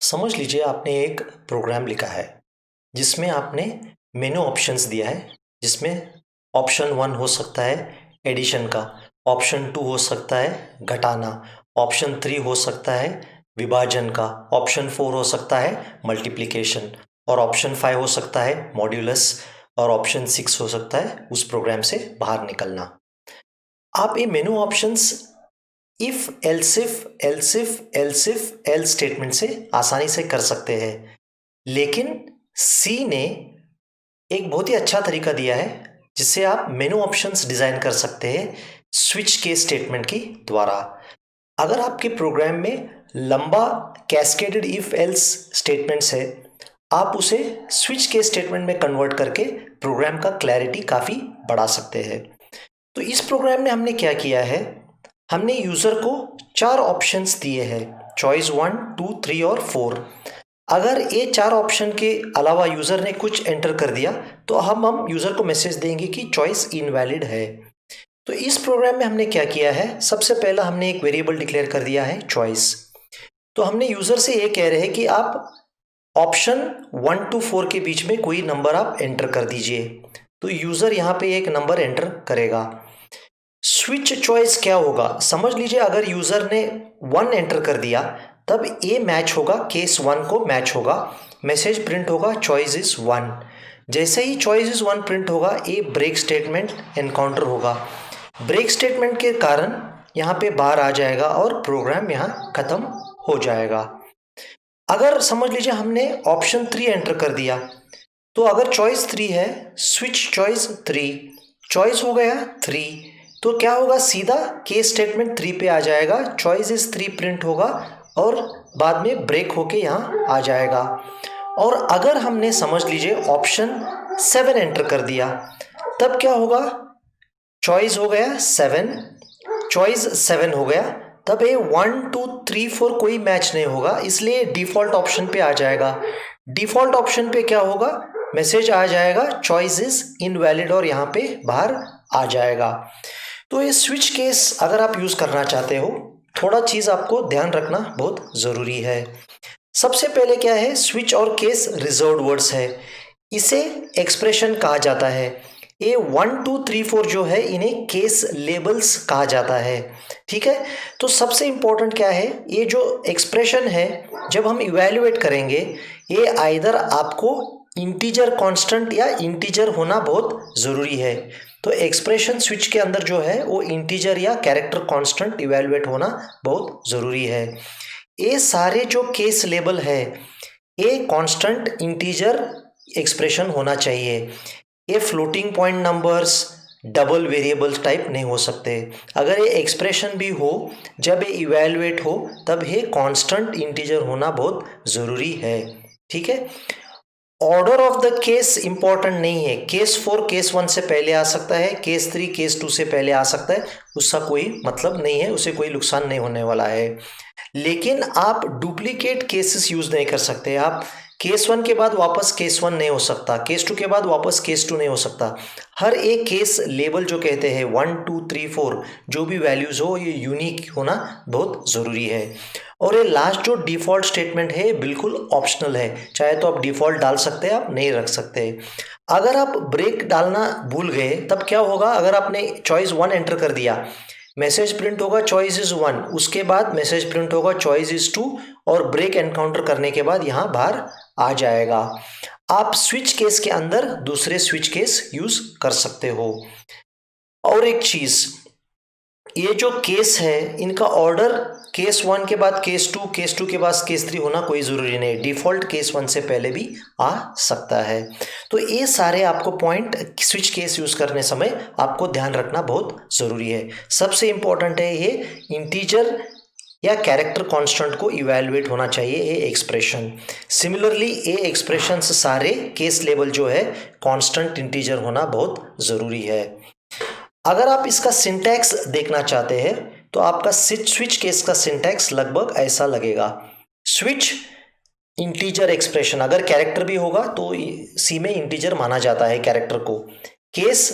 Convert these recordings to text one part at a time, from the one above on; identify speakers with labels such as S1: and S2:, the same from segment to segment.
S1: समझ लीजिए आपने एक प्रोग्राम लिखा है जिसमें आपने मेनू ऑप्शंस दिया है जिसमें ऑप्शन 1 हो सकता है एडिशन का, ऑप्शन 2 हो सकता है घटाना, ऑप्शन 3 हो सकता है विभाजन का, ऑप्शन 4 हो सकता है मल्टीप्लिकेशन और ऑप्शन 5 हो सकता है मॉड्यूलस और ऑप्शन 6 हो सकता है उस प्रोग्राम से बाहर निकलना। आप ये मेनू options if else if L statement से आसानी से कर सकते हैं, लेकिन सी ने एक बहुत ही अच्छा तरीका दिया है जिससे आप मेनू ऑप्शंस डिजाइन कर सकते हैं स्विच केस स्टेटमेंट की द्वारा। अगर आपके प्रोग्राम में लंबा कैस्केडेड इफ एल्स स्टेटमेंट्स है, आप उसे स्विच केस स्टेटमेंट में कन्वर्ट करके प्रोग्राम का क्लैरिटी काफी बढ़ा सकते हैं। तो इस प्रोग्राम में हमने क्या किया है, हमने यूजर को 4 ऑप्शंस दिए हैं, चॉइस 1, 2, 3 और 4। अगर ये 4 ऑप्शन के अलावा यूजर ने कुछ एंटर कर दिया तो हम यूजर को मैसेज देंगे कि चॉइस इनवैलिड है। तो इस प्रोग्राम में हमने क्या किया है, सबसे पहला हमने एक वेरिएबल डिक्लेयर कर दिया है चॉइस। तो हमने यूजर से ये कह रहे हैं कि आप ऑप्शन 1 to 4 के बीच में कोई नंबर आप एंटर कर दीजिए। तो यूजर यहाँ पे एक नंबर एंटर करेगा। स्विच चॉइस क्या होगा, समझ लीजिए अगर यूजर ने 1 एंटर कर दिया तब ए मैच होगा, केस 1 को मैच होगा, मैसेज प्रिंट होगा चॉइस इज 1। जैसे ही चॉइस इज 1 प्रिंट होगा ए ब्रेक स्टेटमेंट एनकाउंटर होगा। ब्रेक स्टेटमेंट के कारण यहाँ पे बाहर आ जाएगा और प्रोग्राम यहाँ खत्म हो जाएगा। अगर समझ लीजिए हमने ऑप्शन 3 एंटर कर दिया, तो अगर चॉइस 3 है, स्विच चॉइस 3, चॉइस हो गया 3, तो क्या होगा, सीधा केस स्टेटमेंट 3 पे आ जाएगा, चॉइस इज 3 प्रिंट होगा और बाद में ब्रेक होके यहाँ आ जाएगा। और अगर हमने समझ लीजिए ऑप्शन 7 एंटर कर दिया, तब क्या होगा, चॉइस हो गया 7, चॉइस 7 हो गया, तब ये 1, 2, 3, 4 कोई मैच नहीं होगा, इसलिए डिफॉल्ट ऑप्शन पे आ जाएगा। डिफॉल्ट ऑप्शन पे क्या होगा, मैसेज आ जाएगा चॉइस इज इनवैलिड और यहाँ पे बाहर आ जाएगा। तो ये स्विच केस अगर आप यूज करना चाहते हो, थोड़ा चीज आपको ध्यान रखना बहुत जरूरी है। सबसे पहले क्या है, स्विच और केस रिजर्व्ड वर्ड्स है, इसे एक्सप्रेशन कहा जाता है। ये 1, 2, 3, 4 जो है इन्हें केस लेबल्स कहा जाता है। ठीक है, तो सबसे इंपॉर्टेंट क्या है, ये जो एक्सप्रेशन है जब हम इवैल्यूएट करेंगे, ये आइदर आपको इंटीजर कांस्टेंट या इंटीजर होना बहुत जरूरी है। तो एक्सप्रेशन स्विच के अंदर जो है वो इंटीजर या कैरेक्टर कांस्टेंट इवैल्यूएट होना बहुत जरूरी है। ये सारे जो केस लेबल है ये कांस्टेंट इंटीजर एक्सप्रेशन होना चाहिए। ये floating point numbers, double variables type नहीं हो सकते। अगर ये एक्सप्रेशन भी हो, जब ये इवैल्यूएट हो तब ये कांस्टेंट इंटीजर होना बहुत ज़रूरी है। ठीक है, order of the case important नहीं है, केस 4 केस 1 से पहले आ सकता है, केस 3 केस 2 से पहले आ सकता है, उसका कोई मतलब नहीं है, उसे कोई नुकसान नहीं होने वाला है। लेकिन आप डुप्लीकेट केसेस यूज नहीं कर सकते। आप केस 1 के बाद वापस केस 1 नहीं हो सकता, केस 2 के बाद वापस केस 2 नहीं हो सकता। हर एक केस लेबल जो कहते हैं 1, 2, 3, 4 जो भी वैल्यूज हो, ये यूनिक होना बहुत ज़रूरी है। और ये लास्ट जो डिफ़ॉल्ट स्टेटमेंट है बिल्कुल ऑप्शनल है, चाहे तो आप डिफ़ॉल्ट डाल सकते हैं, आप नहीं रख सकते। अगर आप ब्रेक डालना भूल गए तब क्या होगा, अगर आपने चॉइस 1 एंटर कर दिया, मैसेज प्रिंट होगा चॉइस इज 1, उसके बाद मैसेज प्रिंट होगा चॉइस इज 2 और ब्रेक एनकाउंटर करने के बाद यहाँ बाहर आ जाएगा। आप स्विच केस के अंदर दूसरे स्विच केस यूज कर सकते हो। और एक चीज, ये जो केस है इनका ऑर्डर केस 1 के बाद केस 2, केस 2 के बाद केस 3 होना कोई ज़रूरी नहीं, डिफ़ॉल्ट केस 1 से पहले भी आ सकता है। तो ये सारे आपको पॉइंट स्विच केस यूज़ करने समय आपको ध्यान रखना बहुत ज़रूरी है। सबसे इम्पोर्टेंट है ये इंटीजर या कैरेक्टर कांस्टेंट को इवैल्यूएट होना चाहिए ये एक्सप्रेशन। सिमिलरली ये एक्सप्रेशंस सारे केस लेवल जो है कांस्टेंट इंटीजर होना बहुत ज़रूरी है। अगर आप इसका सिंटैक्स देखना चाहते हैं तो आपका स्विच केस का सिंटैक्स लगभग ऐसा लगेगा। स्विच इंटीजर एक्सप्रेशन, अगर कैरेक्टर भी होगा तो सी में इंटीजर माना जाता है कैरेक्टर को। Case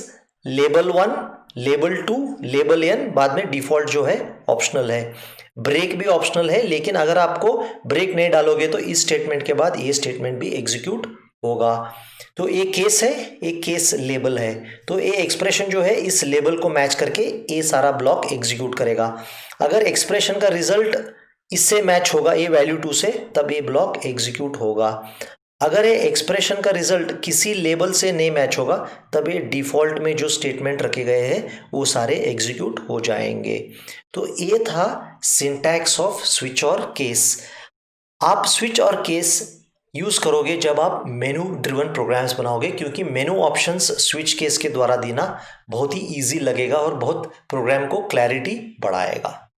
S1: label 1 label two, label N, बाद में डिफॉल्ट जो है ऑप्शनल है, ब्रेक भी ऑप्शनल है, लेकिन अगर आपको ब्रेक नहीं डालोगे तो इस स्टेटमेंट के बाद ये स्टेटमेंट भी एग्जीक्यूट होगा। तो एक केस है, एक केस लेबल है, तो ये एक्सप्रेशन जो है इस लेबल को मैच करके ये सारा ब्लॉक एग्जीक्यूट करेगा। अगर एक्सप्रेशन का रिजल्ट इससे मैच होगा ए वैल्यू 2 से, तब ये ब्लॉक एग्जीक्यूट होगा। अगर ये एक्सप्रेशन का रिजल्ट किसी लेबल से नहीं मैच होगा, तब ये डिफॉल्ट में जो स्टेटमेंट रखे गए हैं वो सारे एग्जीक्यूट हो जाएंगे। तो ये था सिंटैक्स ऑफ स्विच और केस। आप स्विच और केस यूज करोगे जब आप मेनू ड्रिवन प्रोग्राम्स बनाओगे, क्योंकि मेनू ऑप्शंस स्विच केस के द्वारा देना बहुत ही इजी लगेगा और बहुत प्रोग्राम को क्लैरिटी बढ़ाएगा।